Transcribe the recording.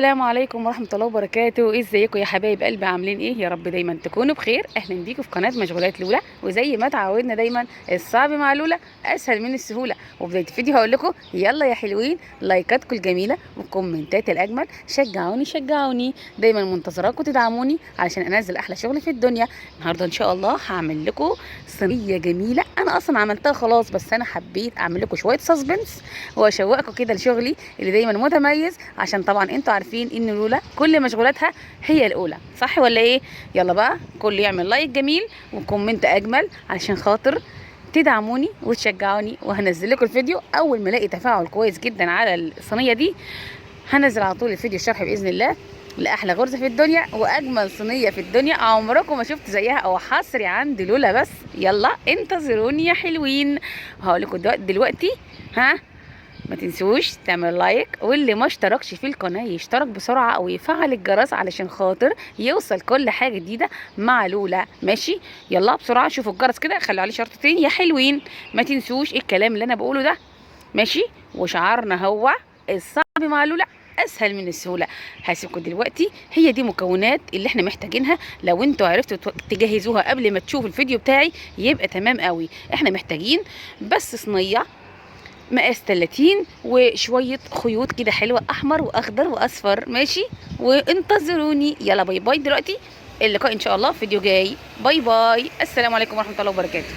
السلام عليكم ورحمة الله وبركاته. ازيكم يا حبايب قلبي؟ عاملين ايه؟ يا رب دايما تكونوا بخير. اهلا بيكم في قناة مشغولات لولا، وزي ما اتعودنا دايما الصعب مع لولا اسهل من السهولة. وبداية الفيديو هقول لكم يلا يا حلوين، لايكاتكم الجميلة والكومنتات الاجمل، شجعوني شجعوني، دايما منتظراكم تدعموني علشان انزل احلى شغل في الدنيا. النهارده ان شاء الله هعمل لكم صينية جميلة، انا اصلا عملتها خلاص بس انا حبيت اعمل لكم شوية سسبنس واشوقكم كده لشغلي اللي دايما متميز، عشان طبعا انتوا عارفين ان لولا كل مشغولاتها هي الاولى، صح ولا ايه؟ يلا بقى كل يعمل لايك جميل وكومنت اجمل علشان خاطر تدعموني وتشجعوني، وهنزل لكم الفيديو اول ما الاقي تفاعل كويس جدا على الصينيه دي. هنزل على طول الفيديو الشرح باذن الله لاحلى غرزه في الدنيا واجمل صينيه في الدنيا، عمركم ما شفت زيها او حصري عند لولا. بس يلا انتظروني يا حلوين. هقول لكم دلوقتي ما تنسوش تعمل لايك، واللي ما اشتركش في القناه يشترك بسرعه او يفعل الجرس علشان خاطر يوصل كل حاجه جديده مع لولا. ماشي؟ يلا بسرعه شوفوا الجرس كده، خلوا عليه شرطتين يا حلوين. ما تنسوش الكلام اللي انا بقوله ده، ماشي؟ وشعارنا هو الصعب مع لولا اسهل من السهوله. هسيبكم دلوقتي، هي دي مكونات اللي احنا محتاجينها. لو انتوا عرفتوا تجهزوها قبل ما تشوفوا الفيديو بتاعي يبقى تمام قوي. احنا محتاجين بس صينيه مقاس 30 وشويه خيوط كده حلوه، احمر واخضر واصفر. ماشي؟ وانتظروني. يلا باي باي دلوقتي، اللقاء ان شاء الله في فيديو جاي. باي باي، السلام عليكم ورحمه الله وبركاته.